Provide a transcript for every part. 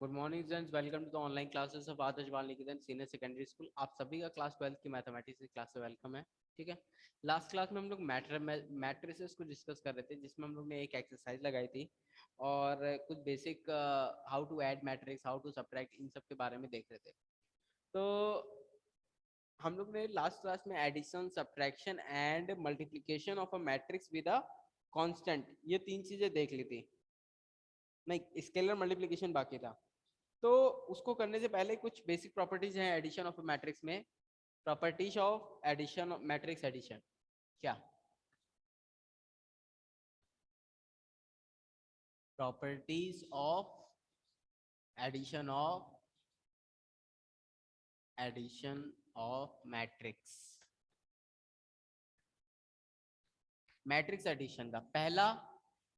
Good morning students, welcome to the online classes of Adarsh Bal Niketan senior secondary school. आप सभी का class 12th की mathematics की क्लास से वेलकम है। ठीक है, लास्ट क्लास में हम लोग मैट्रिसेस को डिस्कस कर रहे थे, जिसमें हम लोग ने एक एक्सरसाइज लगाई थी और कुछ basic how to add matrix, how to subtract, इन सब के बारे में देख रहे थे। तो हम लोग ने लास्ट क्लास में addition, subtraction and multiplication of a matrix with a constant, ये तीन चीजें देख ली थी। नहीं, स्केलर मल्टीप्लिकेशन बाकी था। तो उसको करने से पहले कुछ बेसिक प्रॉपर्टीज हैं एडिशन ऑफ मैट्रिक्स में। Properties of addition, matrix addition क्या? Properties of addition of matrix. Matrix addition का पहला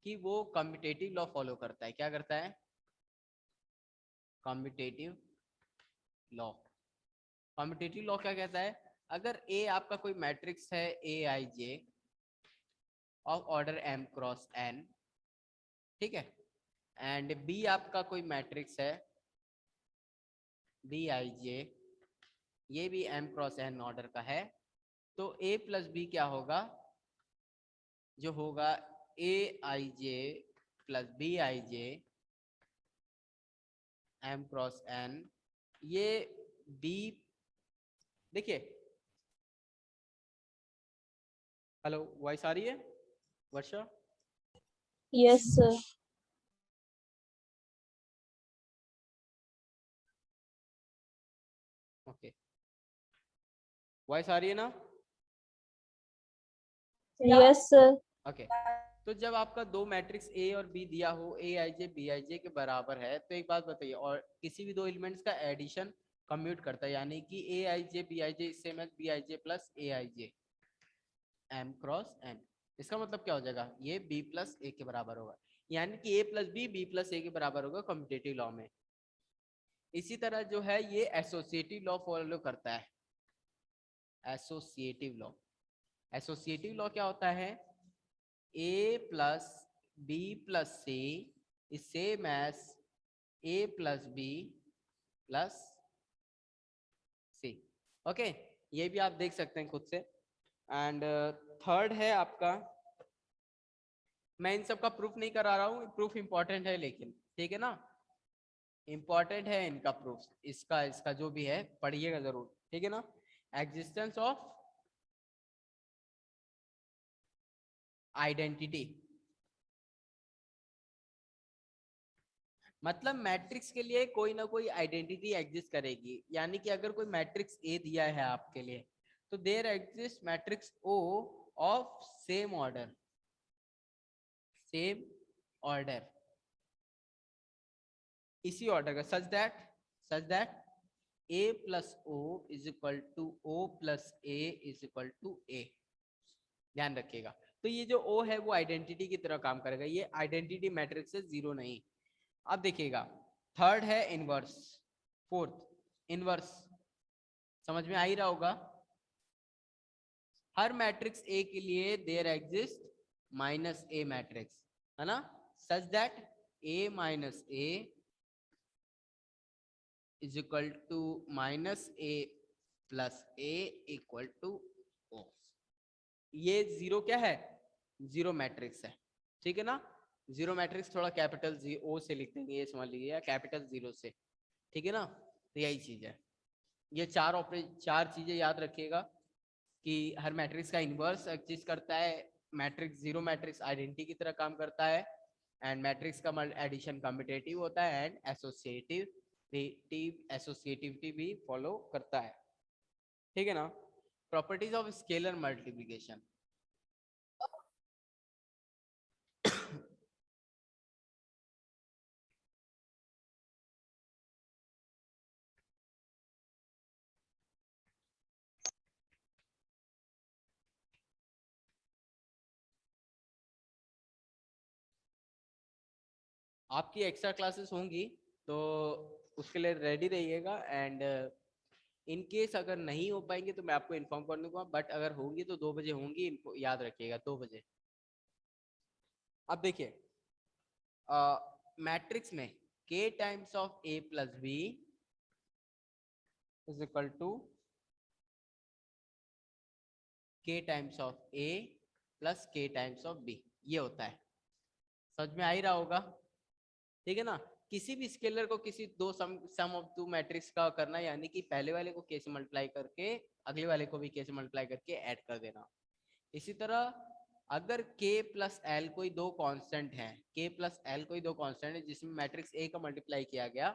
कि वो कम्यूटेटिव लॉ फॉलो करता है। क्या करता है? Commutative law. कम्यूटेटिव लॉ क्या कहता है? अगर ए आपका कोई मैट्रिक्स है, a i j of order m cross n, ठीक है, एंड बी आपका कोई मैट्रिक्स है, बी आई जे, ये भी एम क्रॉस एन ऑर्डर का है, तो ए प्लस बी क्या होगा? जो होगा a i j plus b i j m cross n. ये बी, देखिए, हेलो, वॉइस आ रही है Varsha? Yes sir. Okay, voice आ रही है ना? Yes sir. ओके, तो जब आपका दो मैट्रिक्स ए और बी दिया हो, ए आई जे बी आई जे के बराबर है, तो एक बात बताइए, और किसी भी दो एलिमेंट्स का एडिशन कम्यूट करता है, यानी कि a i j b i j same as b i j plus a i j m cross n. इसका मतलब क्या हो जाएगा? ये बी प्लस ए के बराबर होगा, यानी कि ए प्लस बी प्लस ए के बराबर होगा कम्यूटेटिव लॉ में। इसी तरह जो है ये एसोसिएटिव लॉ फॉलो करता है। एसोसिएटिव लॉ, एसोसिएटिव लॉ क्या होता है? A plus b plus c is same as a plus b plus c. Okay, ये भी आप देख सकते हैं खुद से। एंड थर्ड है आपका, मैं इन सब का प्रूफ नहीं करा रहा हूँ, प्रूफ इंपॉर्टेंट है लेकिन, ठीक है ना, इंपॉर्टेंट है इनका प्रूफ, इसका इसका जो भी है पढ़िएगा जरूर, ठीक है ना। एग्जिस्टेंस ऑफ आइडेंटिटी, मतलब मैट्रिक्स के लिए कोई ना कोई आइडेंटिटी एग्जिस्ट करेगी, यानी कि अगर कोई मैट्रिक्स ए दिया है आपके लिए, तो there exist matrix O of same order, same order, इसी ऑर्डर का, such that a plus O is equal to O plus a is equal to a. ध्यान रखिएगा, तो ये जो ओ है वो आइडेंटिटी की तरह काम करेगा, ये आइडेंटिटी मैट्रिक्स से जीरो नहीं। अब देखिएगा, थर्ड है इनवर्स, फोर्थ इनवर्स, समझ में आ ही रहा होगा। हर मैट्रिक्स ए के लिए there exist minus A matrix, है ना, such that A minus A is equal to minus A plus A equal to O. ये जीरो क्या है? जीरो मैट्रिक्स है, ठीक है ना। जीरो मैट्रिक्स थोड़ा कैपिटल जी ओ से लिखते हैं, ये समझ लीजिए, या कैपिटल जीरो से, ठीक है ना। तो यही चीज है, ये चार चीजें याद रखिएगा कि हर मैट्रिक्स का इनवर्स एग्जिस्ट करता है, मैट्रिक्स जीरो मैट्रिक्स आइडेंटिटी की तरह काम करता है, एंड मैट्रिक्स का एडिशन कम्यूटेटिव होता है, एंड एसोसिएटिविटी भी फॉलो करता है, ठीक है ना। प्रॉपर्टीज ऑफ स्केलर मल्टीप्लिकेशन, आपकी एक्स्ट्रा क्लासेस होंगी तो उसके लिए रेडी रहिएगा, एंड इन केस अगर नहीं हो पाएंगे तो मैं आपको इन्फॉर्म कर दूंगा, बट अगर होंगी तो 2 बजे होंगी, इनको याद रखिएगा, 2 बजे। अब देखिए, मैट्रिक्स में k times of a plus b is equal to k times of a plus k times of b, ये होता है। समझ में आ ही रहा होगा, ठीक है ना। किसी भी स्केलर को किसी दो सम ऑफ टू मैट्रिक्स का करना, यानी कि पहले वाले को k से मल्टीप्लाई करके अगले वाले को भी k से मल्टीप्लाई करके ऐड कर देना। इसी तरह अगर k प्लस एल कोई दो कांस्टेंट है, k प्लस एल कोई दो कांस्टेंट है जिसमें मैट्रिक्स a का मल्टीप्लाई किया गया,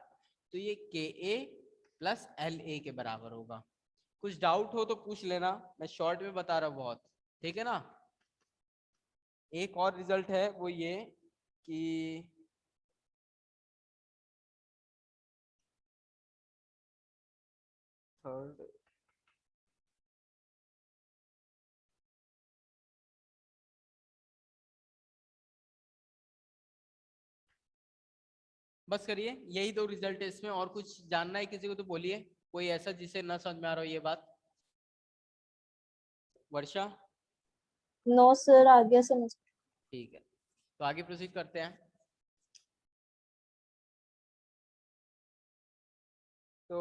तो ये के ए प्लस एल ए के बराबर होगा। कुछ डाउट हो तो पूछ लेना, मैं शॉर्ट में बता रहा हूँ बहुत, ठीक है ना। एक और रिजल्ट है वो ये कि थर्ड, बस करिए, यही दो रिजल्ट है इसमें। और कुछ जानना है किसी को तो बोलिए, कोई ऐसा जिसे ना समझ में आ रहा हो ये बात। वर्षा, नो सर, आगे समझ। ठीक है, तो आगे प्रोसीड करते हैं। तो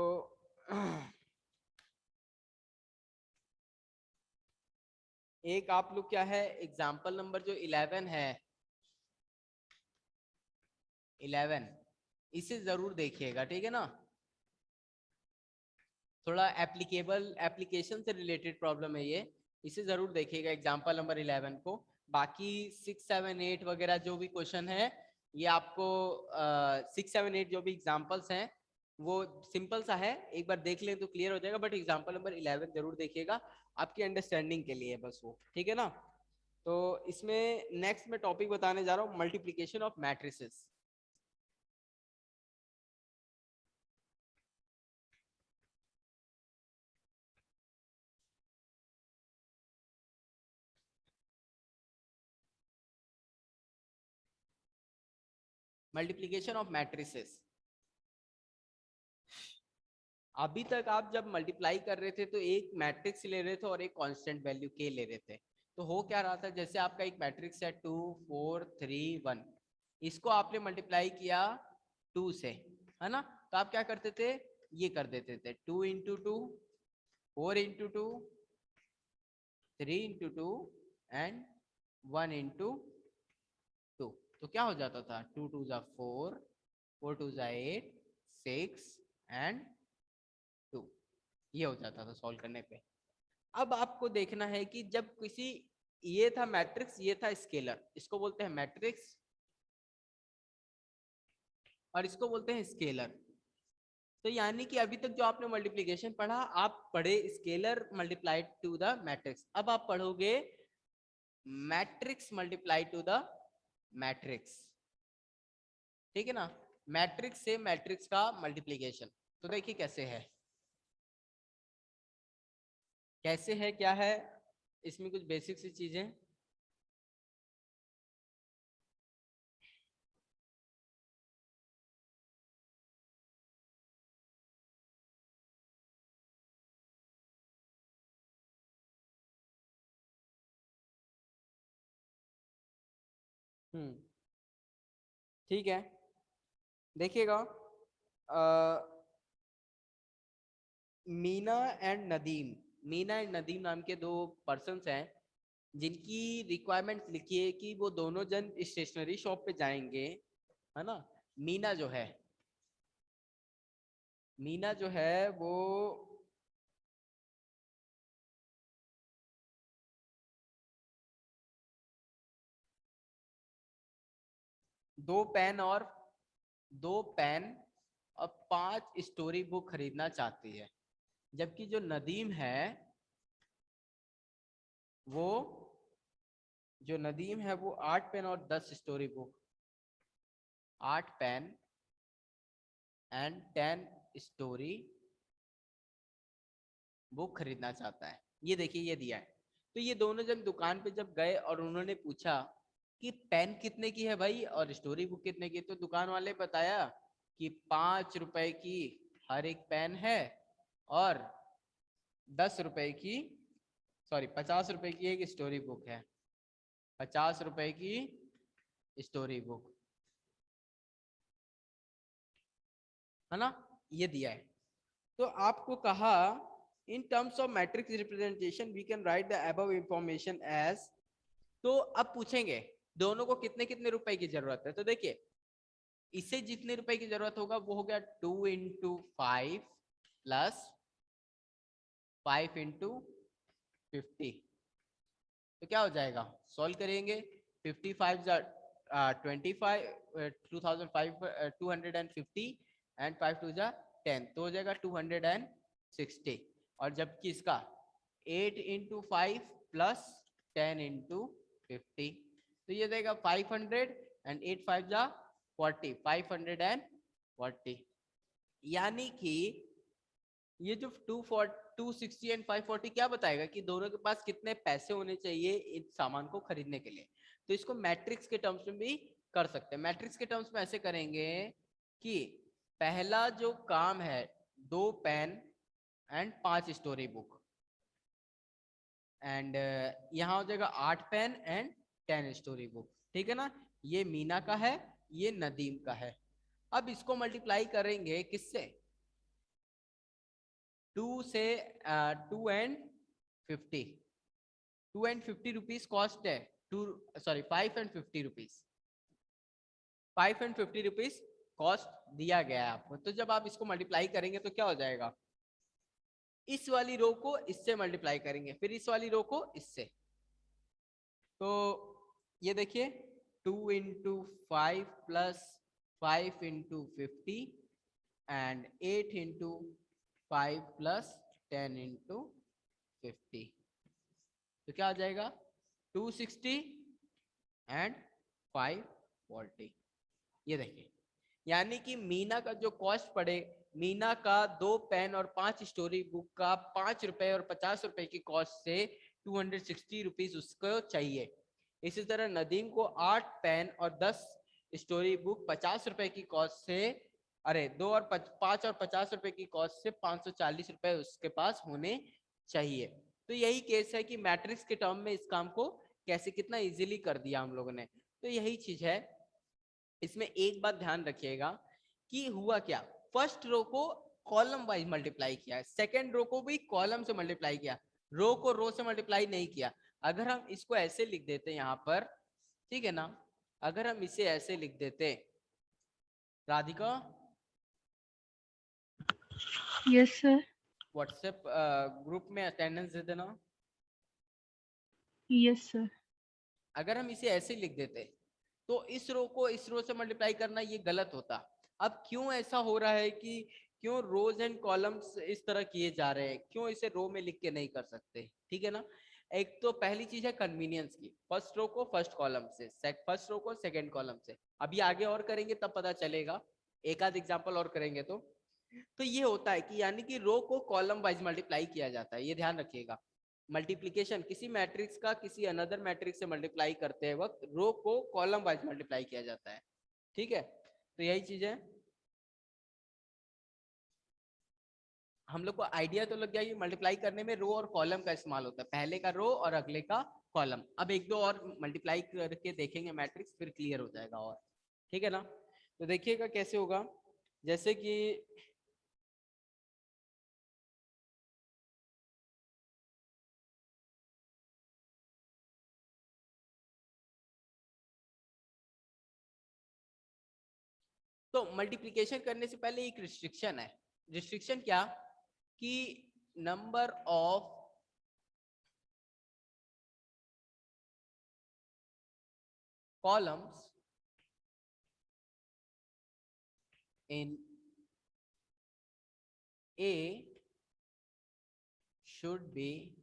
एक आप लोग क्या है, एग्जाम्पल नंबर जो 11 है, 11 इसे जरूर देखिएगा, ठीक है ना। थोड़ा एप्लीकेशन से रिलेटेड प्रॉब्लम है ये, इसे जरूर देखिएगा एग्जाम्पल नंबर 11 को। बाकी 6, 7, 8 वगैरह जो भी क्वेश्चन है, ये आपको 6, 7, 8 जो भी एग्जाम्पल्स हैं वो सिंपल सा है, एक बार देख लें तो क्लियर हो जाएगा। बट एग्जाम्पल नंबर 11 जरूर देखिएगा, आपकी अंडरस्टैंडिंग के लिए बस वो, ठीक है ना। तो इसमें नेक्स्ट मैं टॉपिक बताने जा रहा हूँ, multiplication of matrices. Multiplication of matrices, अभी तक आप जब मल्टीप्लाई कर रहे थे तो एक मैट्रिक्स ले रहे थे और एक कांस्टेंट वैल्यू के ले रहे थे। तो हो क्या रहा था, जैसे आपका एक मैट्रिक्स है 2, 4, 3, 1, इसको आपने मल्टीप्लाई किया 2 से, है ना। तो आप क्या करते थे, ये कर देते थे 2 into 2, 4 into 2, 3 into 2 and 1 into 2। तो क्या हो जाता था, 2 2 जा 4, 4 2 जा 8, 6 एंड 2, ये हो जाता था सॉल्व करने पे। अब आपको देखना है कि जब किसी, ये था मैट्रिक्स, ये था स्केलर, इसको बोलते हैं मैट्रिक्स और इसको बोलते हैं स्केलर। तो यानी कि अभी तक जो आपने मल्टीप्लिकेशन पढ़ा, आप पढ़े scalar multiplied to the matrix. अब आप पढ़ोगे matrix multiply to the matrix, ठीक है ना। मैट्रिक्स से मैट्रिक्स का मल्टीप्लिकेशन, तो देखिए कैसे है, कैसे है, क्या है इसमें, कुछ बेसिक सी चीजें। ठीक है, देखिएगा, मीना एंड नदीम, मीना एंड नदीम नाम के दो पर्सन्स हैं, जिनकी रिक्वायरमेंट्स लिखी है कि वो दोनों जन स्टेशनरी शॉप पे जाएंगे, है ना। मीना जो है, मीना जो है वो दो पेन और दो पेन और 5 स्टोरी बुक खरीदना चाहती है। जबकि जो नदीम है वो, जो नदीम है वो 8 पेन और 10 story book, 8 pen and 10 story book खरीदना चाहता है। ये देखिए ये दिया है। तो ये दोनों जब दुकान पे जब गए और उन्होंने पूछा कि पेन कितने की है भाई और स्टोरी बुक कितने की, तो दुकान वाले बताया कि 5 रुपए की हर एक पेन है और 10 रुपए की, सॉरी 50 रुपए की एक स्टोरी बुक है, 50 रुपए की स्टोरी बुक। है ना, ये दिया है। तो आपको कहा in terms of matrix representation we can write the above information as. तो अब पूछेंगे दोनों को कितने कितने रुपए की जरूरत है। तो देखिए इसे जितने रुपए की जरूरत होगा वो हो गया 2 इंटू 5 प्लस 5 इंटू 50। तो क्या हो जाएगा, सॉल्व करेंगे। 55 25 2005 250 एंड 5 2 10, तो हो जाएगा 260। और जबकि इसका 8 इंटू 5 प्लस 10 इंटू 50, तो ये देगा 500 एंड 8 5 40, 540। यानी कि ये जो 260 एंड 540 क्या बताएगा कि दोनों के पास कितने पैसे होने चाहिए इस सामान को खरीदने के लिए। तो इसको मैट्रिक्स के टर्म्स में भी कर सकते हैं। मैट्रिक्स के टर्म्स में ऐसे करेंगे कि पहला जो काम है 2 pen and 5 story book, and यहाँ हो जाएगा 8 पेन एंड 10 स्टोरी बुक। ठीक है ना, ये मीना का है, ये नदीम का है। अब इसको मल्टीप्लाई करेंगे किससे, 2 से 2 एंड 50। 2 एंड 50 रुपीज कॉस्ट है, 5 and 50 rupees, 5 and 50 rupees cost दिया गया है आपको। तो जब आप इसको मल्टीप्लाई करेंगे तो क्या हो जाएगा, इस वाली रो को इससे मल्टीप्लाई करेंगे, फिर इस वाली रो को इससे। तो ये देखिए 2 into 5 plus 5 into 50 and 8 into 5 plus 10 into 50, तो क्या हो जाएगा 260 एंड 540। ये देखिए यानी कि मीना का जो कॉस्ट पड़े, मीना का 2 पेन और 5 स्टोरी बुक का 5 रुपए और 50 रुपए की कॉस्ट से 260 रुपीज उसको चाहिए। इसी तरह नदीम को 8 पेन और 10 स्टोरी बुक 50 रुपए की कॉस्ट से, अरे 2 और 5 और 50 रुपए की कॉस्ट से 540 रुपए उसके पास होने चाहिए। तो यही केस है कि मैट्रिक्स के टर्म में इस काम को कैसे कितना इजीली कर दिया हम लोगों ने। तो यही चीज है। इसमें एक बात ध्यान रखिएगा कि हुआ क्या, फर्स्ट रो को कॉलम वाइज मल्टीप्लाई किया है, सेकेंड रो को भी कॉलम से मल्टीप्लाई किया, रो को रो से मल्टीप्लाई नहीं किया। अगर हम इसको ऐसे लिख देते यहाँ पर, ठीक है ना, अगर हम इसे ऐसे लिख देते, Radhika yes sir. WhatsApp group में अटेंडेंस दे देना। Yes sir. अगर हम इसे ऐसे लिख देते तो इस रो को इस रो से मल्टीप्लाई करना ये गलत होता। अब क्यों ऐसा हो रहा है कि क्यों रोज एंड कॉलम्स इस तरह किए जा रहे हैं, क्यों इसे रो में लिख के नहीं कर सकते, ठीक है ना। एक तो पहली चीज है कन्वीनियंस की, फर्स्ट रो को फर्स्ट कॉलम से, फर्स्ट रो को सेकंड कॉलम से। अभी आगे और करेंगे तब पता चलेगा, एक आध एग्जांपल और करेंगे तो ये होता है कि यानी कि रो को कॉलम वाइज मल्टीप्लाई किया जाता है, ये ध्यान रखिएगा। मल्टीप्लिकेशन किसी मैट्रिक्स का किसी अनदर मैट्रिक्स से मल्टीप्लाई करते वक्त रो को कॉलम वाइज मल्टीप्लाई किया जाता है, ठीक है। तो यही चीज है, हम लोग को आइडिया तो लग गया कि मल्टीप्लाई करने में रो और कॉलम का इस्तेमाल होता है, पहले का रो और अगले का कॉलम। अब एक दो और मल्टीप्लाई करके देखेंगे मैट्रिक्स, फिर क्लियर हो जाएगा और, ठीक है ना। तो देखिएगा कैसे होगा, जैसे कि तो मल्टीप्लिकेशन करने से पहले एक रिस्ट्रिक्शन है। रिस्ट्रिक्शन क्या, कि number of columns in A should be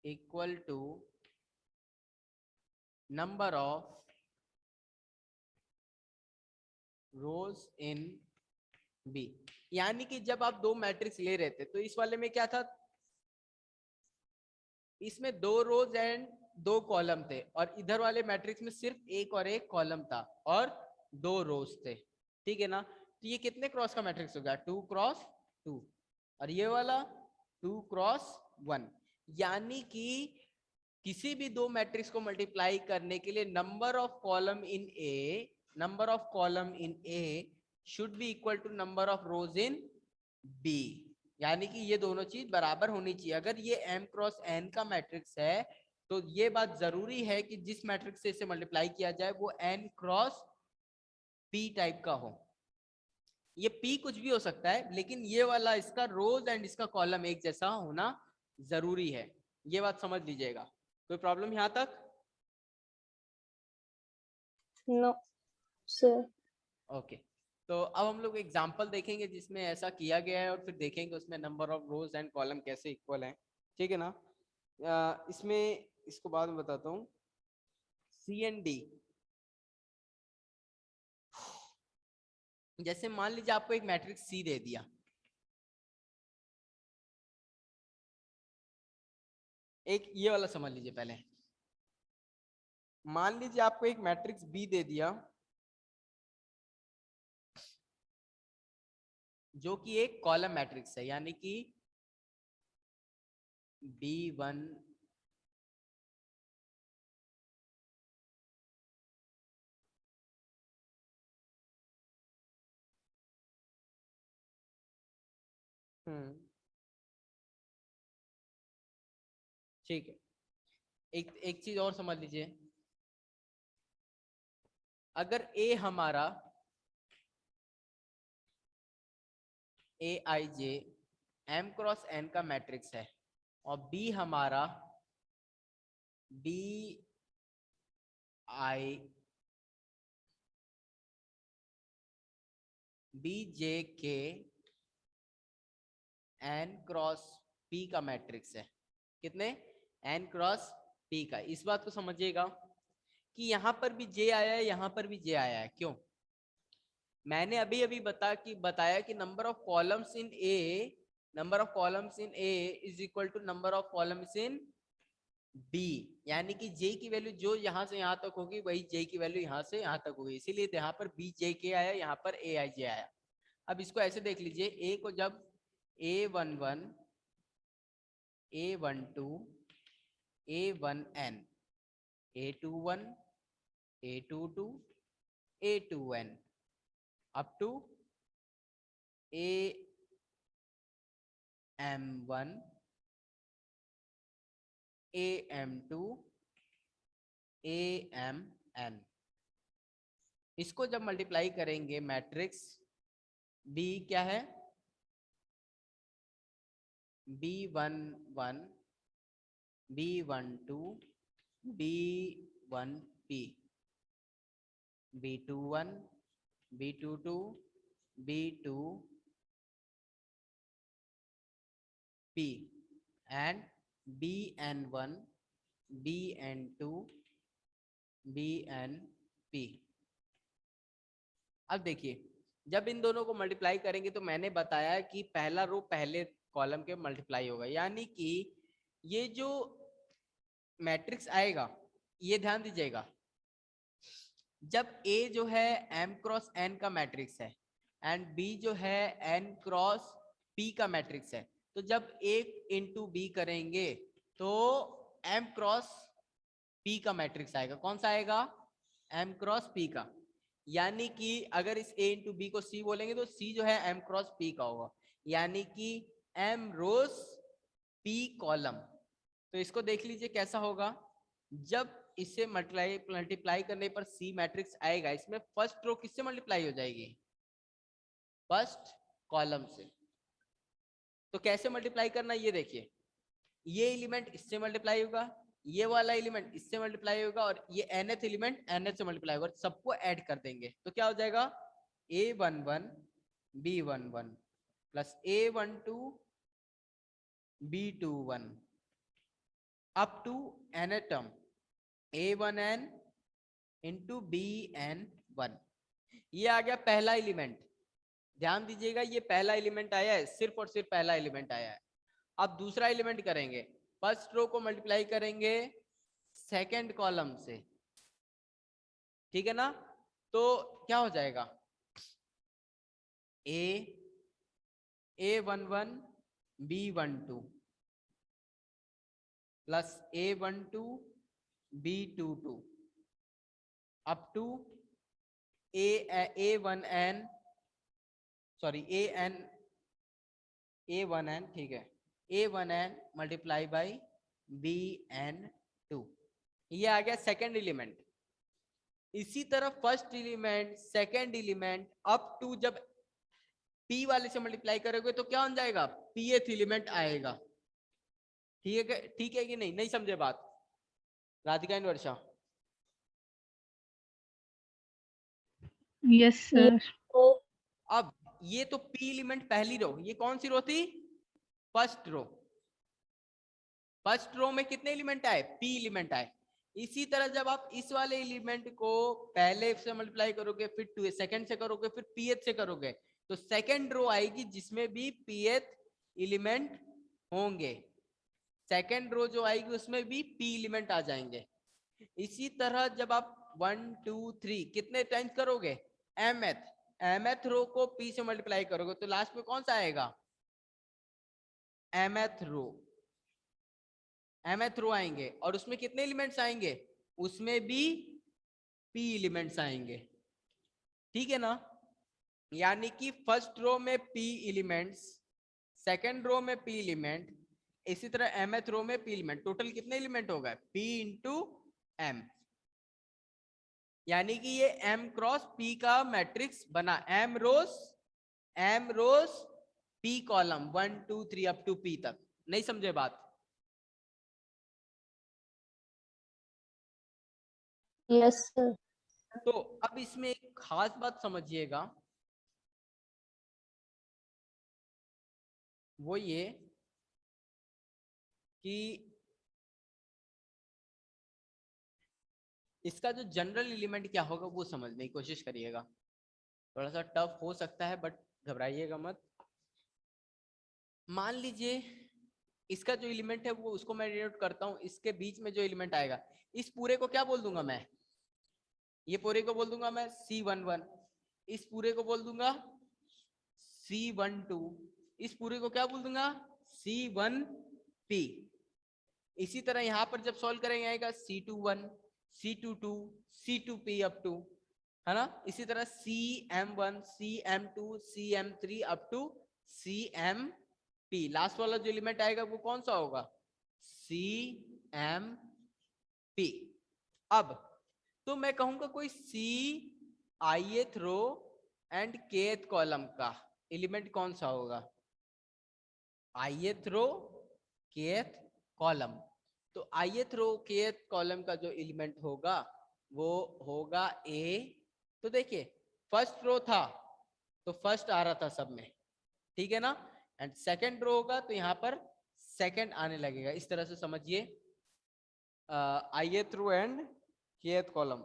equal to number of rows in B। यानी कि जब आप दो मैट्रिक्स ले रहे थे तो इस वाले में क्या था, इसमें 2 रोज एंड 2 कॉलम थे, और इधर वाले मैट्रिक्स में सिर्फ एक और एक कॉलम था और 2 रोज थे, ठीक है ना। तो ये कितने क्रॉस का मैट्रिक्स होगा, 2 क्रॉस 2, और ये वाला 2 क्रॉस 1। यानी कि किसी भी दो मैट्रिक्स को मल्टीप्लाई करने के लिए number of column in A number of column in A should be equal to number of rows in B, यानी कि ये दोनों चीज बराबर होनी चाहिए। अगर ये m क्रॉस n का मैट्रिक्स है तो ये बात जरूरी है कि जिस मैट्रिक्स से इसे मल्टीप्लाई किया जाए वो n क्रॉस p टाइप का हो। ये p कुछ भी हो सकता है, लेकिन ये वाला इसका रोज एंड इसका कॉलम एक जैसा होना जरूरी है। ये बात समझ लीजिएगा। कोई प्रॉब्लम यहाँ तक? No sir. ओके तो अब हम लोग एग्जांपल देखेंगे जिसमें ऐसा किया गया है और फिर देखेंगे उसमें number of rose and column कैसे इक्वल है। ठीक है ना? इसमें इसको बाद में बताता हूँ। सी एंड डी, जैसे मान लीजिए आपको एक मैट्रिक्स सी दे दिया, एक ये वाला समझ लीजिए पहले। मान लीजिए आपको एक मैट्रिक्स बी दे दिया जो कि एक कॉलम मैट्रिक्स है, यानी कि B1 ठीक है। एक चीज और समझ लीजिए, अगर ए हमारा AIJ m क्रॉस n का मैट्रिक्स है और बी हमारा BIJ के n क्रॉस p का मैट्रिक्स है। कितने? n क्रॉस p का। इस बात को समझिएगा कि यहां पर भी j आया है, यहां पर भी j आया है। क्यों? मैंने अभी अभी बताया कि number of columns in A is equal to number of columns in B, यानी कि j की वैल्यू जो यहां से यहां तक होगी वही j की वैल्यू यहां से यहां तक होगी। इसीलिए यहाँ पर BJK आया, यहाँ पर AIJ आया। अब इसको ऐसे देख लीजिए, a को जब A11 A12 A1n A21 A22 A2n up to AM1 AM2 AMN, इसको जब मल्टीप्लाई करेंगे मैट्रिक्स B क्या है? B11 B12 B1P B21 B22 B2P and BN1 BN2 BNP। अब देखिए, जब इन दोनों को मल्टीप्लाई करेंगे तो मैंने बताया कि पहला रो पहले कॉलम के मल्टीप्लाई होगा, यानी कि ये जो मैट्रिक्स आएगा, ये ध्यान दीजिएगा, जब A जो है m क्रॉस n का मैट्रिक्स है एंड B जो है n क्रॉस p का मैट्रिक्स है, तो जब A इंटू B करेंगे तो m क्रॉस p का मैट्रिक्स आएगा। कौन सा आएगा? m क्रॉस p का। यानी कि अगर इस A इंटू B को C बोलेंगे तो C जो है m क्रॉस p का होगा, यानी कि m रोज p कॉलम। तो इसको देख लीजिए कैसा होगा, जब इससे मल्टीप्लाई करने पर C मैट्रिक्स आएगा, इसमें फर्स्ट रो किससे मल्टीप्लाई हो जाएगी? फर्स्ट कॉलम से। तो कैसे मल्टीप्लाई करना ये देखिए, ये एलिमेंट इससे मल्टीप्लाई होगा, ये वाला एलिमेंट इससे मल्टीप्लाई होगा और ये nth एलिमेंट nth से मल्टीप्लाई होगा, सबको ऐड कर देंगे तो क्या हो जाएगा? A11 B11 plus A12 B21 up to nth term A1n into BN1। ये आ गया पहला एलिमेंट। ध्यान दीजिएगा, ये पहला एलिमेंट आया है, सिर्फ और सिर्फ पहला एलिमेंट आया है। अब दूसरा एलिमेंट करेंगे, फर्स्ट रो को मल्टीप्लाई करेंगे सेकंड कॉलम से, ठीक है ना? तो क्या हो जाएगा? A11 B12 plus A12 B22 up to A1n sorry A1n ठीक है, A1n मल्टीप्लाई बाई Bn2, ये आ गया सेकेंड एलिमेंट। इसी तरह first element, second element up to जब P वाले से मल्टीप्लाई करोगे तो क्या बन जाएगा, Pth एलिमेंट आएगा। ठीक है कि नहीं, नहीं समझे बात Radhika and Varsha? Yes, sir. तो अब ये तो P एलिमेंट पहली रो, ये कौन सी रो थी, फर्स्ट रो। फर्स्ट रो में कितने एलिमेंट आए, P एलिमेंट आए। इसी तरह जब आप इस वाले एलिमेंट को पहले से मल्टीप्लाई करोगे, फिर टू सेकंड से करोगे, फिर Pth से करोगे, तो सेकंड रो आएगी जिसमें भी Pth एलिमेंट होंगे। सेकंड रो जो आएगी उसमें भी P एलिमेंट आ जाएंगे। इसी तरह जब आप 1 2 3 कितने टाइम्स करोगे, mth रो को P से मल्टीप्लाई करोगे तो लास्ट में कौन सा आएगा, mth रो आएंगे, और उसमें कितने एलिमेंट्स आएंगे, उसमें भी P एलिमेंट्स आएंगे। ठीक है ना, यानी कि फर्स्ट रो में P एलिमेंट्स, सेकंड रो में P एलिमेंट, इसी तरह mth रो में P एलिमेंट, टोटल कितने एलिमेंट हो गए, P इंटू M। यानी कि ये M क्रॉस P का मैट्रिक्स बना, M rows P column 1 2 3 up to P तक। नहीं समझे बात? Yes sir. तो अब इसमें एक खास बात समझिएगा, वो ये कि इसका जो जनरल एलिमेंट क्या होगा वो समझने की कोशिश करिएगा। थोड़ा सा टफ हो सकता है बट घबराइएगा मत। मान लीजिए इसका जो एलिमेंट है वो, उसको मैं डिनोट करता हूं, इसके बीच में जो एलिमेंट आएगा, इस पूरे को क्या बोल दूंगा मैं, ये पूरे को बोल दूंगा मैं C11, इस पूरे को बोल दूंगा C12, इस पूरे को क्या बोल दूंगा C1P। इसी तरह यहां पर जब सॉल्व करेंगे आएगा C21, C22, C2P up to, है ना। इसी तरह CM1, CM2, CM3 up to CMP। Last वाला जो एलिमेंट आएगा वो कौन सा होगा, CMP। अब तो मैं कहूंगा कोई ith row and kth column का एलिमेंट कौन सा होगा, ith रो kth कॉलम। तो ith रो kth कॉलम का जो एलिमेंट होगा वो होगा A। तो देखिए फर्स्ट रो था तो फर्स्ट आ रहा था सब में, ठीक है ना, एंड सेकंड रो होगा तो यहाँ पर सेकंड आने लगेगा। इस तरह से समझिए ith row and kth column.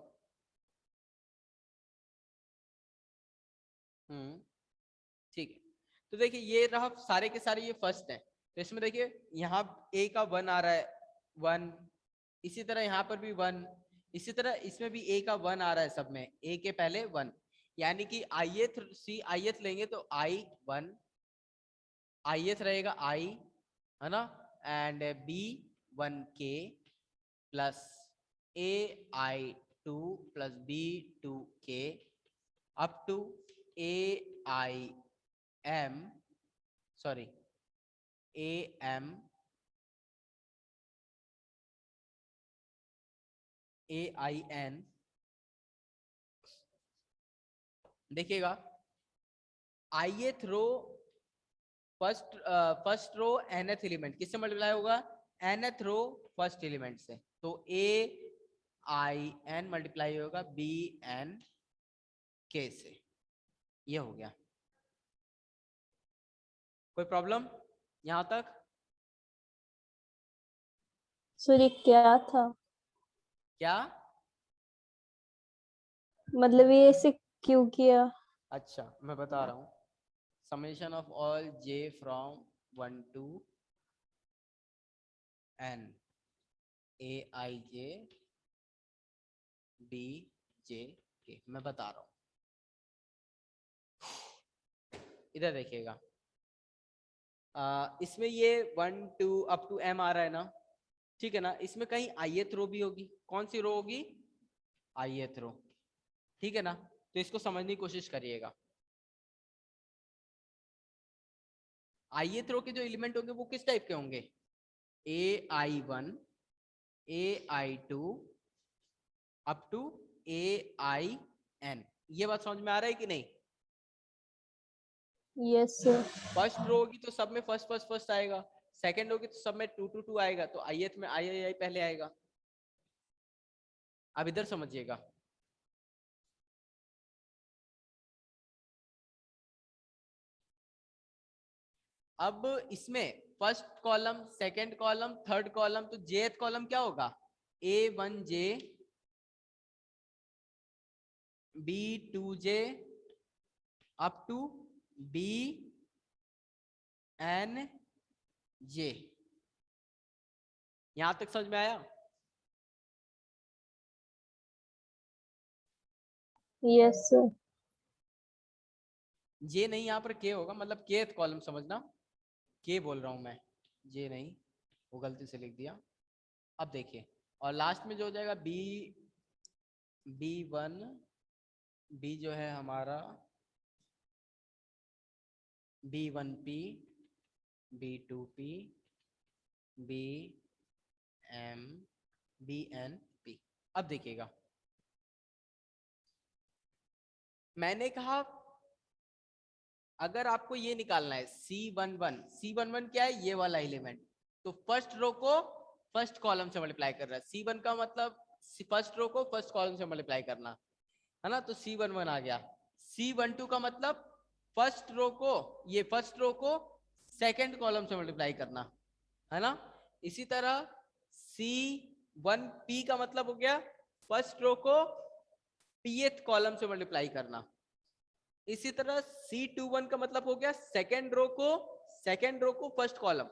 ठीक है, तो देखिए ये रहा सारे के सारे, ये फर्स्ट है, तो इसमें देखिए यहाँ A का 1 आ रहा है 1, इसी तरह यहाँ पर भी 1, इसी तरह इसमें भी A का 1 आ रहा है सब में, A के पहले 1, यानी कि ith लेंगे तो I1, ith रहेगा I, है ना, and B1K plus AI2 plus B2K up to AIM AIN। देखिएगा ith row first row nth element किससे मल्टीप्लाई होगा, nth रो फर्स्ट एलिमेंट से, तो AIN मल्टीप्लाई होगा BNK से। ये हो गया, कोई प्रॉब्लम यहां तक? सर ये क्या था, क्या मतलब ये ऐसे क्यों किया? अच्छा मैं बता रहा हूँ, summation of all j from 1 to n aij bj k, मैं बता रहा हूँ। इधर देखिएगा इसमें ये 1 2 अप टू m आ रहा है ना, ठीक है ना, इसमें कहीं ith रो भी होगी, कौन सी रो होगी, ith रो, ठीक है ना। तो इसको समझने की कोशिश करिएगा। ith रो के जो एलिमेंट होंगे वो किस टाइप के होंगे, ai1 ai2 up to ain। ये बात समझ में आ रहा है कि नहीं? Yes sir. फर्स्ट रो होगी तो सब में फर्स्ट फर्स्ट फर्स्ट आएगा, सेकंड होगी तो सब में 2 2 2 आएगा, तो ith में आई पहले आएगा। अब इधर समझिएगा, अब इसमें first column, second column, third column, तो जेथ कॉलम क्या होगा, A1J B2J up to BNJ। यहां तक समझ में आया? Yes sir. जे नहीं, यहाँ पर के होगा, मतलब केथ कॉलम समझना, के बोल रहा हूं मैं, जे नहीं, वो गलती से लिख दिया। अब देखिए, और लास्ट में जो हो जाएगा B1, B जो है हमारा B1P B2P BNP। अब देखिएगा, मैंने कहा अगर आपको ये निकालना है C11 क्या है, ये वाला एलिमेंट, तो फर्स्ट रो को फर्स्ट कॉलम से मल्टीप्लाई कर रहा है। C1 का मतलब फर्स्ट रो को फर्स्ट कॉलम से मल्टीप्लाई करना है ना, तो C11 आ गया। C12 का मतलब फर्स्ट रो को, ये फर्स्ट रो को सेकंड कॉलम से मल्टीप्लाई करना है ना। इसी तरह C1P का मतलब हो गया फर्स्ट रो को pth कॉलम से मल्टीप्लाई करना। इसी तरह C21 का मतलब हो गया सेकंड रो को फर्स्ट कॉलम,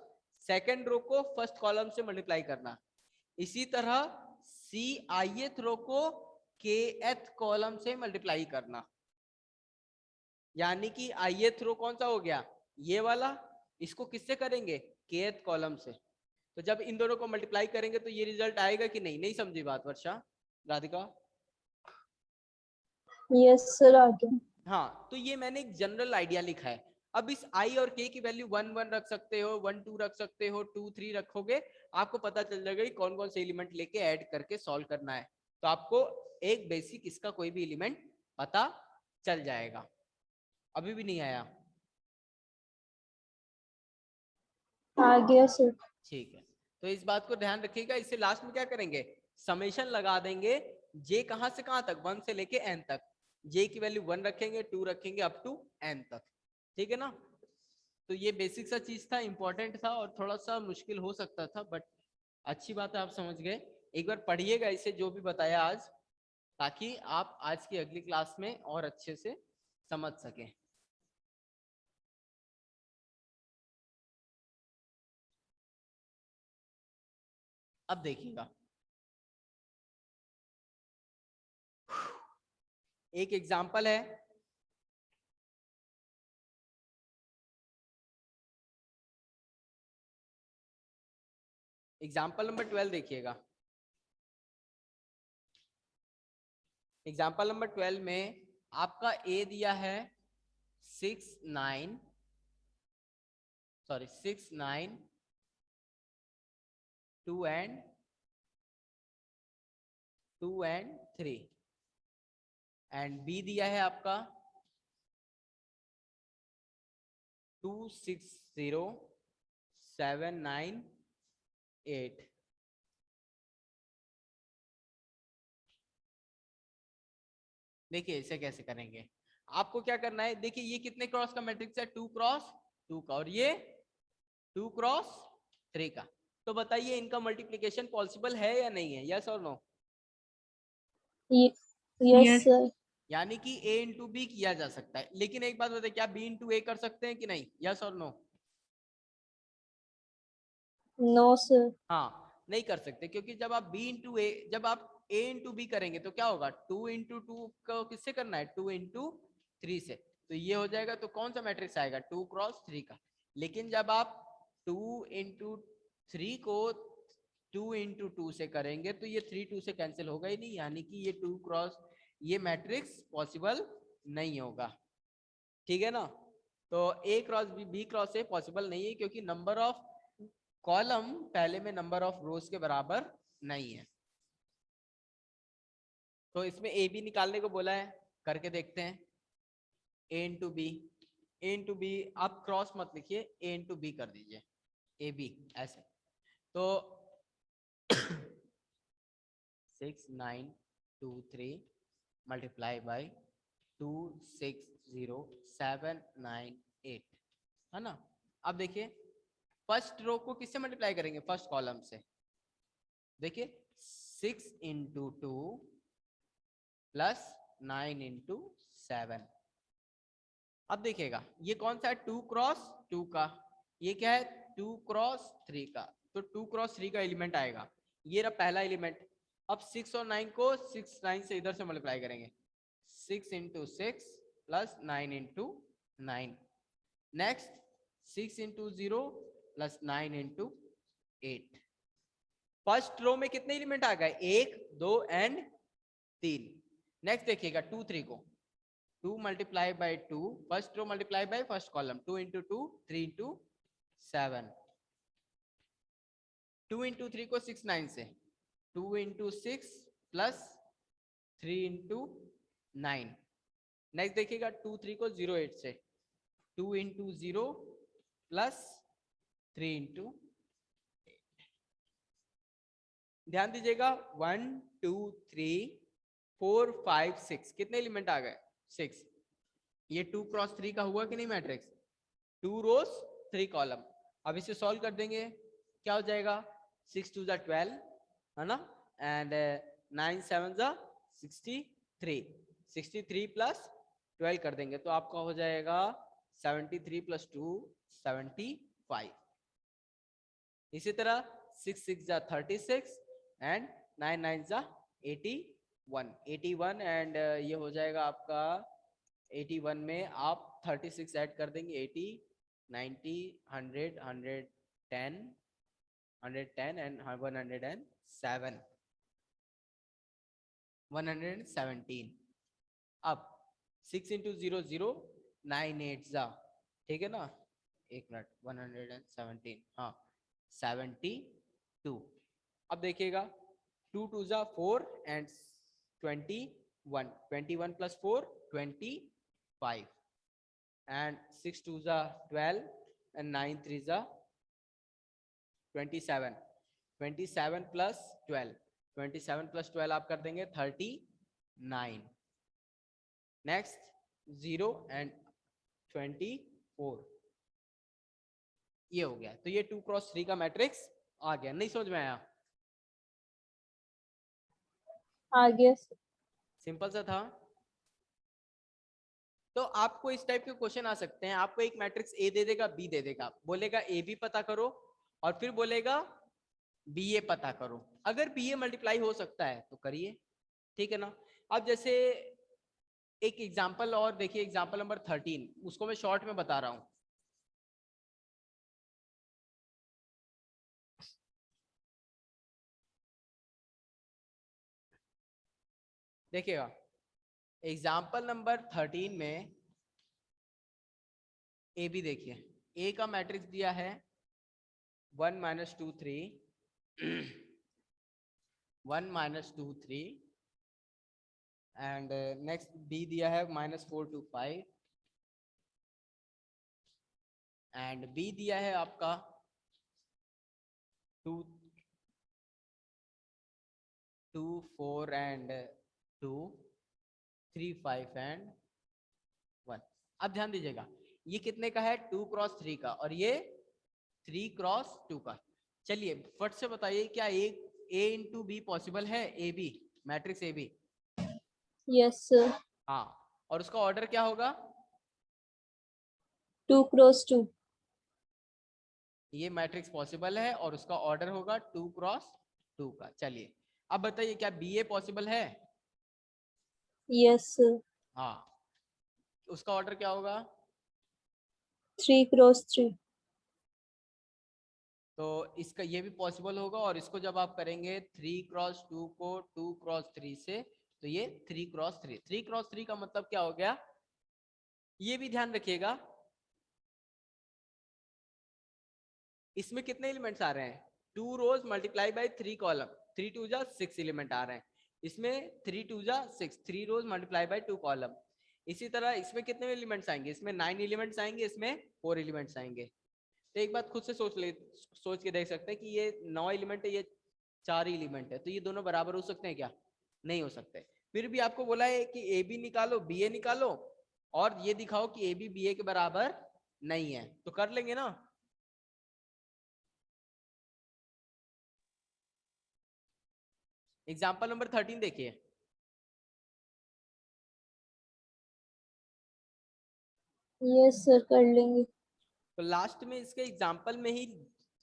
सेकंड रो को फर्स्ट कॉलम से मल्टीप्लाई करना। इसी तरह Cith रो को kth कॉलम से मल्टीप्लाई करना, यानी कि ith रो कौन सा हो गया, ये वाला, इसको किससे करेंगे, kth कॉलम से। तो जब इन दोनों को मल्टीप्लाई करेंगे तो ये रिजल्ट आएगा कि नहीं? नहीं समझी बात वर्षा, राधिका? यस सर, आ गया। हाँ, तो ये मैंने एक जनरल आइडिया लिखा है। अब इस i और k की वैल्यू 1 1 रख सकते हो, 1 2 रख सकते हो, 2 3 रखोगे, आपको पता चल जाएगा कि कौन कौन से एलिमेंट लेके ऐड करके सॉल्व करना है। तो आपको एक बेसिक इसका कोई भी एलिमेंट पता चल जाएगा। अभी भी नहीं आया? आ गया सर। ठीक है, तो इस बात को ध्यान रखिएगा। इससे लास्ट में क्या करेंगे, समेशन लगा देंगे, j कहां से कहां तक, 1 से लेके n तक, j की वैल्यू 1 रखेंगे, 2 रखेंगे, अप टू n तक। ठीक है ना? तो ये बेसिक सा चीज था, इंपॉर्टेंट था और थोड़ा सा मुश्किल हो सकता था, बट अच्छी बात है आप समझ गए। एक बार पढ़िएगा इसे, जो भी बताया आज, ताकि आप आज की अगली क्लास में और अच्छे से समझ सकें। अब देखिएगा, एक एग्जाम्पल है, एग्जाम्पल नंबर 12 देखिएगा। एग्जाम्पल नंबर 12 में आपका ए दिया है 6 9 2 and 3 एंड बी दिया है आपका 2 6 0 7 9 8। देखिए इसे कैसे करेंगे, आपको क्या करना है, देखिए ये कितने क्रॉस का मैट्रिक्स है, 2 क्रॉस 2 का, और ये 2 क्रॉस 3 का। तो बताइए इनका मल्टीप्लिकेशन पॉसिबल है या नहीं है, यस और नो? Yes Yes. सर। यानी कि a इंटू बी किया जा सकता है, लेकिन एक बात बताइए, क्या b इंटू ए कर सकते हैं कि नहीं, यस और नो? No sir. हाँ, नहीं कर सकते, क्योंकि जब आप जब आप a इंटू बी करेंगे तो क्या होगा, 2 इंटू 2 को किससे करना है, 2 इंटू 3 से, तो ये हो जाएगा। तो कौन सा मैट्रिक्स आएगा, 2 क्रॉस 3 का। लेकिन जब आप 2 इंटू 3 को 2 इंटू 2 से करेंगे तो ये 3 2 से कैंसिल होगा ही नहीं, यानी कि ये 2 क्रॉस ये मैट्रिक्स पॉसिबल नहीं होगा, ठीक है ना। तो a cross b cross a possible नहीं है क्योंकि नंबर ऑफ कॉलम पहले में नंबर ऑफ रोज के बराबर नहीं है। तो इसमें ए बी निकालने को बोला है, करके देखते हैं। ए इंटू बी, ए इंटू बी, आप क्रॉस मत लिखिए, ए इंटू बी कर दीजिए, ए बी ऐसे। तो 6923 मल्टीप्लाई बाई 260798 है ना। अब देखिए फर्स्ट रो को किससे मल्टीप्लाई करेंगे, फर्स्ट कॉलम से। देखिए 6 इंटू 2 प्लस 9 इंटू 7। अब देखिएगा ये कौन सा है, 2 क्रॉस 2 का, ये क्या है 2 क्रॉस 3 का, तो 2 क्रॉस 3 का एलिमेंट आएगा, ये रहा पहला एलिमेंट। अब 6 और 9 को 6 9 से इधर से मल्टीप्लाई करेंगे, 6 into 6 plus 9 into 9। Next 6 into 0 plus 9 into 8। First row में कितने एलिमेंट आ गए, 1 2 एंड 3। नेक्स्ट देखिएगा 2 3 को, 2 multiply by 2, first row multiply by first column, 2 into 2 3 into 7। 2 into 3 को 6 9 से, 2 इंटू 6 प्लस 3 इंटू 9। नेक्स्ट देखिएगा 2 3 को 0 8 से, 2 इंटू 0 प्लस 3 इंटू। ध्यान दीजिएगा 1 2 3 4 5 6 कितने एलिमेंट आ गए, 6। ये 2 क्रॉस 3 का हुआ कि नहीं मैट्रिक्स, 2 रोज 3 कॉलम। अब इसे सॉल्व कर देंगे, क्या हो जाएगा, 6 2 जा 12 है ना, एंड 9 7 जा 63, 63 प्लस 12 कर देंगे तो आपका हो जाएगा 73 प्लस 2 75। इसी तरह 6 6 जा 36 एंड 9 9 जा 81 एंड ये हो जाएगा आपका 81 में आप 36 ऐड कर देंगे, 80 90 100 110 110 एंड 107 117। अब 6 इंटू 0 0 9 8 जा, ठीक है ना, एक मिनट, 117 हाँ 72। अब देखिएगा 2 2 जा 4 एंड 21, 21 प्लस 4 25 एंड 6 2 जा 12 एंड 9 3 जा 27, 27 प्लस 12, 27 प्लस 12 आप कर देंगे 39। नेक्स्ट 0 एंड 24, ये हो गया। तो ये 2 क्रॉस 3 का मैट्रिक्स आ गया। नहीं समझ में आया, आ गया सर। सिंपल सा था। तो आपको इस टाइप के क्वेश्चन आ सकते हैं, आपको एक मैट्रिक्स ए दे देगा बी दे देगा, बोलेगा ए बी पता करो और फिर बोलेगा बी ए पता करो। अगर बी ए मल्टीप्लाई हो सकता है तो करिए, ठीक है ना। अब जैसे एक एग्जांपल और देखिए, एग्जांपल नंबर 13, उसको मैं शॉर्ट में बता रहा हूं। देखिएगा एग्जाम्पल नंबर 13 में ए बी देखिए, ए का मैट्रिक्स दिया है 1 -2 3 1 -2 3 एंड नेक्स्ट बी दिया है -4 2 5 एंड बी दिया है आपका 2 2 4 एंड 2 3 5 एंड 1। अब ध्यान दीजिएगा ये कितने का है, 2 क्रॉस 3 का और ये 3 क्रॉस 2 का। चलिए फट से बताइए क्या ए इंटू बी पॉसिबल है, A B matrix A B. Yes sir. हाँ, और उसका ऑर्डर क्या होगा, 2 क्रॉस 2। ये मैट्रिक्स पॉसिबल है और उसका ऑर्डर होगा 2 क्रॉस 2 का। चलिए अब बताइए क्या बी ए पॉसिबल है, यस सर। हाँ, उसका ऑर्डर क्या होगा, 3 क्रॉस 3। तो इसका ये भी पॉसिबल होगा और इसको जब आप करेंगे 3 क्रॉस 2 को 2 क्रॉस 3 से तो ये 3x3, 3x3 का मतलब क्या हो गया, ये भी ध्यान रखिएगा, इसमें कितने एलिमेंट्स आ रहे हैं, 2 रोज मल्टीप्लाई बाय 3 कॉलम, 3 2 जा 6 एलिमेंट आ रहे हैं, इसमें 3 2 जा 6, 3 रोज मल्टीप्लाई बाय 2 कॉलम। इसी तरह इसमें कितने एलिमेंट्स आएंगे, इसमें 9 एलिमेंट्स आएंगे, इसमें 4 एलिमेंट्स आएंगे। तो एक बात खुद से सोच के देख सकते हैं कि ये 9 एलिमेंट है, ये 4 एलिमेंट है, तो ये दोनों बराबर हो सकते हैं क्या, नहीं हो सकते। फिर भी आपको बोला है कि ए बी निकालो, बी ए निकालो, और ये दिखाओ कि ए बी बी ए के बराबर नहीं है, तो कर लेंगे ना। एग्जाम्पल नंबर 13 देखिए। यस सर, कर लेंगे। तो लास्ट में इसके एग्जाम्पल में ही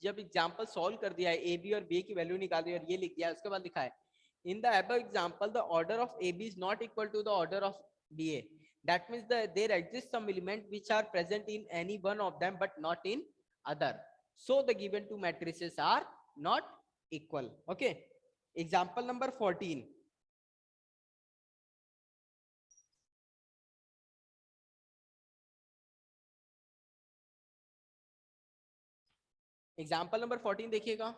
जब एग्जाम्पल सॉल्व कर दिया है, ए बी और बी की वैल्यू निकाल दी और ये लिख दिया, उसके बाद लिखा है in the above example the order of A B is not equal to the order of B A, that means there exist some element which are present in any one of them but not in other, so the given two matrices are not equal. Okay, example number 14। Example number 14 देखिएगा।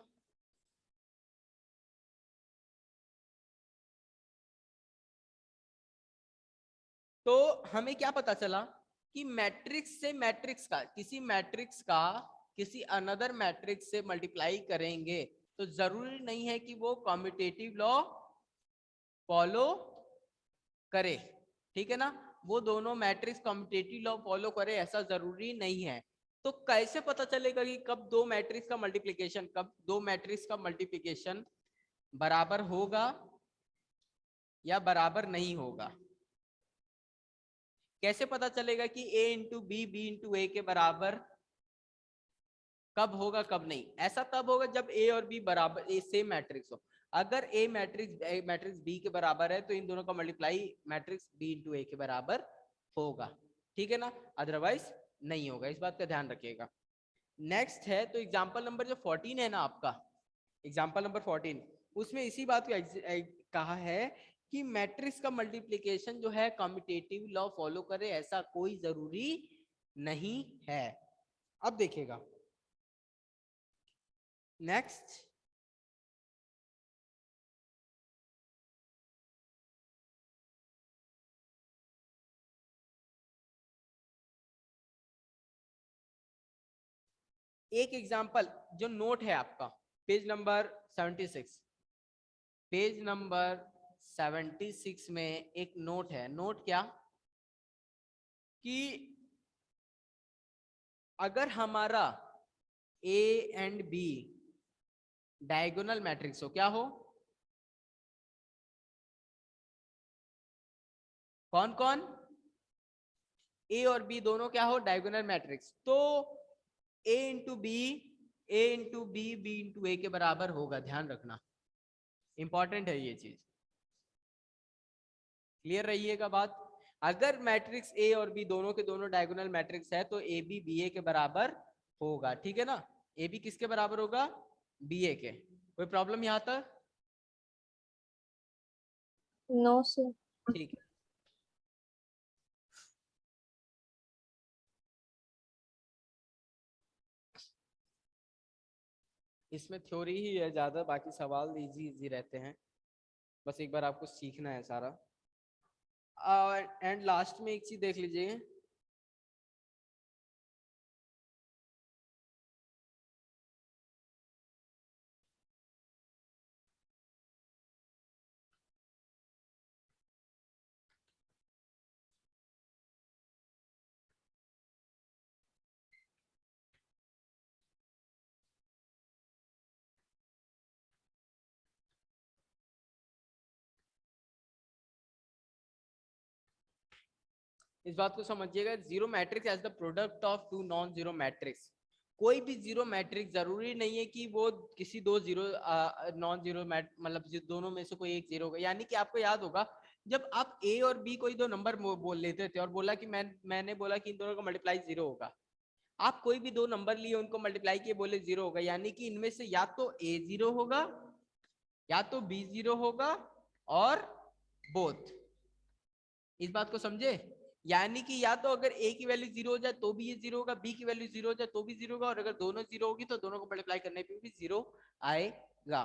तो हमें क्या पता चला कि matrix से matrix का, किसी मैट्रिक्स का किसी अनदर मैट्रिक्स से मल्टीप्लाई करेंगे तो जरूरी नहीं है कि वो कम्यूटेटिव लॉ फॉलो करे, ठीक है ना, वो दोनों मैट्रिक्स कम्यूटेटिव लॉ फॉलो करे ऐसा जरूरी नहीं है। तो कैसे पता चलेगा कि कब दो मैट्रिक्स का मल्टीप्लिकेशन, कब दो मैट्रिक्स का मल्टीप्लिकेशन बराबर होगा या बराबर नहीं होगा, कैसे पता चलेगा कि a into b, b into a के बराबर कब होगा कब नहीं? ऐसा तब होगा जब a और b बराबर, ए सेम मैट्रिक्स हो। अगर a मैट्रिक्स b के बराबर है तो इन दोनों का multiply matrix b into a के बराबर होगा, ठीक है ना, अदरवाइज नहीं होगा, इस बात का ध्यान रखिएगा। नेक्स्ट है, तो एग्जाम्पल नंबर जो 14 है ना आपका, एग्जाम्पल नंबर 14, उसमें इसी बात को कहा है कि मैट्रिक्स का मल्टीप्लिकेशन जो है कम्यूटेटिव लॉ फॉलो करे ऐसा कोई जरूरी नहीं है। अब देखिएगा नेक्स्ट, एक एग्जाम्पल जो नोट है आपका पेज नंबर 76, पेज नंबर 76 में एक नोट है। नोट क्या कि अगर हमारा A and B diagonal matrix हो, क्या हो, कौन कौन, ए और बी दोनों क्या हो, डायगोनल मैट्रिक्स, तो ए into B, A into b, b into a के बराबर होगा, ध्यान रखना, इंपॉर्टेंट है ये चीज, क्लियर रहिएगा बात। अगर मैट्रिक्स ए और बी दोनों के दोनों डायगोनल मैट्रिक्स है तो ए बी बी ए के बराबर होगा, ठीक है ना, ए बी किसके बराबर होगा, बी ए के। कोई प्रॉब्लम यहां तक? No sir. ठीक है, इसमें थ्योरी ही है ज्यादा, बाकी सवाल इजी इजी रहते हैं, बस एक बार आपको सीखना है सारा। एंड लास्ट में एक चीज देख लीजिए, इस बात को समझिएगा, zero matrix as the product of two non zero matrix. कोई भी जीरो मैट्रिक्स जरूरी नहीं है कि वो किसी दो जीरो नॉन जीरो मतलब दोनों में से कोई एक जीरो होगा। यानी कि आपको याद होगा जब आप ए और बी कोई दो नंबर बोल लेते थे और बोला कि मैंने बोला कि इन दोनों का मल्टीप्लाई जीरो होगा, आप कोई भी दो नंबर लिए उनको मल्टीप्लाई किए बोले जीरो होगा, यानी कि इनमें से या तो ए जीरो होगा या तो बी जीरो होगा और बोथ। इस बात को समझे, यानी कि या तो अगर a की वैल्यू 0 हो जाए तो भी ये 0 होगा, b की वैल्यू 0 हो जाए तो भी 0 होगा, और अगर दोनों 0 होगी तो दोनों को मल्टीप्लाई करने पे भी 0 आएगा।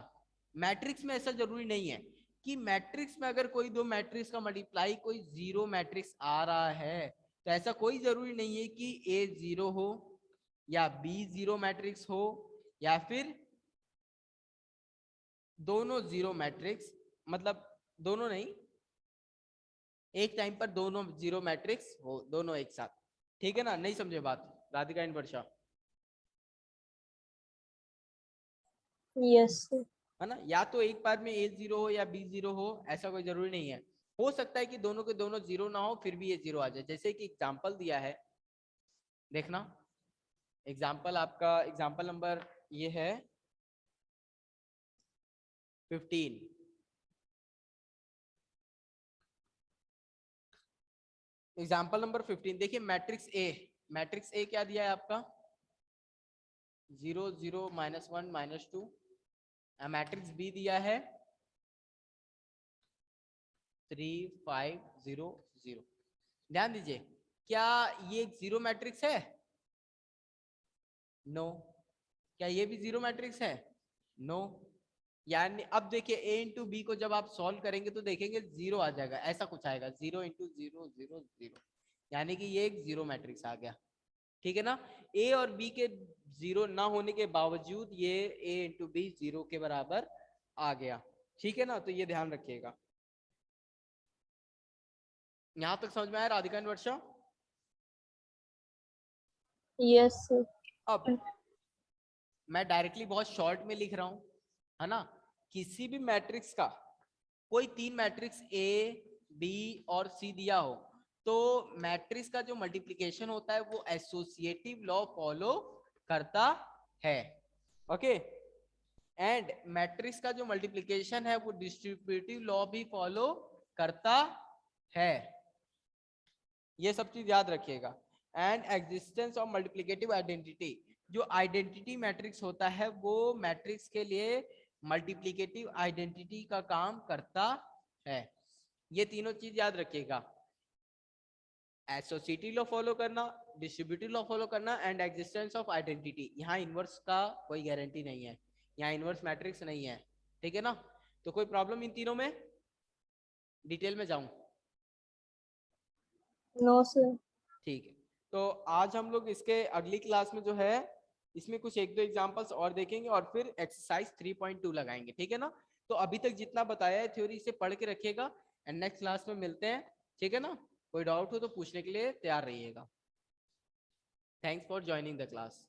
मैट्रिक्स में ऐसा जरूरी नहीं है कि मैट्रिक्स में अगर कोई दो मैट्रिक्स का मल्टीप्लाई कोई 0 मैट्रिक्स आ रहा है, तो ऐसा कोई जरूरी नहीं है कि a 0 हो या b 0 मैट्रिक्स हो या फिर दोनों 0 मैट्रिक्स, मतलब दोनों नहीं, एक टाइम पर दोनों 0 मैट्रिक्स हो, दोनों एक साथ। ठीक है ना, नहीं समझे बात Radhika and Varsha? Yes sir. है ना, या तो एक बार में a 0 हो या b 0 हो, ऐसा कोई जरूरी नहीं है। हो सकता है कि दोनों के दोनों 0 ना हो फिर भी ये 0 आ जाए। जैसे कि एग्जांपल दिया है, देखना एग्जांपल, आपका एग्जांपल नंबर ये है 15। एग्जांपल नंबर 15 देखिए, मैट्रिक्स ए क्या दिया है आपका 0 0 -1 -2। मैट्रिक्स बी दिया है 3 5 0 0। ध्यान दीजिए, क्या ये एक 0 मैट्रिक्स है? नो। क्या ये भी 0 मैट्रिक्स है? नो। यानी अब देखिए a इंटू बी को जब आप सॉल्व करेंगे तो देखेंगे 0 आ जाएगा, ऐसा कुछ आएगा 0 इंटू 0 0 0, यानी कि ये एक 0 मैट्रिक्स आ गया। ठीक है ना, a और b के 0 ना होने के बावजूद ये a इंटू बी 0 के बराबर आ गया। ठीक है ना, तो ये ध्यान रखिएगा। यहां तक समझ में आया Radhika and Varsha? Yes sir. अब मैं डायरेक्टली बहुत शॉर्ट में लिख रहा हूं, है ना। किसी भी मैट्रिक्स का कोई 3 मैट्रिक्स ए बी और सी दिया हो, तो मैट्रिक्स का जो मल्टीप्लिकेशन होता है वो एसोसिएटिव लॉ फॉलो करता है। ओके, एंड मैट्रिक्स का जो मल्टीप्लिकेशन है वो डिस्ट्रीब्यूटिव लॉ भी फॉलो करता है। ये सब चीज याद रखिएगा। And existence of multiplicative identity, जो आइडेंटिटी मैट्रिक्स होता है वो मैट्रिक्स के लिए मल्टीप्लिकेटिव आइडेंटिटी का काम करता है। ये तीनों चीज याद रखिएगा, एसोसिएटिव लॉ फॉलो करना, डिस्ट्रीब्यूटिव लॉ फॉलो करना एंड एग्जिस्टेंस ऑफ आइडेंटिटी। यहाँ इनवर्स का कोई गारंटी नहीं है, यहाँ इनवर्स मैट्रिक्स नहीं है। ठीक है ना, तो कोई प्रॉब्लम इन तीनों में? डिटेल में जाऊं? No sir. ठीक है, तो आज हम लोग इसके अगली क्लास में जो है इसमें कुछ एक दो एग्जांपल्स और देखेंगे और फिर एक्सरसाइज 3.2 लगाएंगे। ठीक है ना, तो अभी तक जितना बताया है थ्योरी से पढ़ के रखिएगा एंड नेक्स्ट क्लास में मिलते हैं। ठीक है ना, कोई डाउट हो तो पूछने के लिए तैयार रहिएगा। Thanks for joining the class.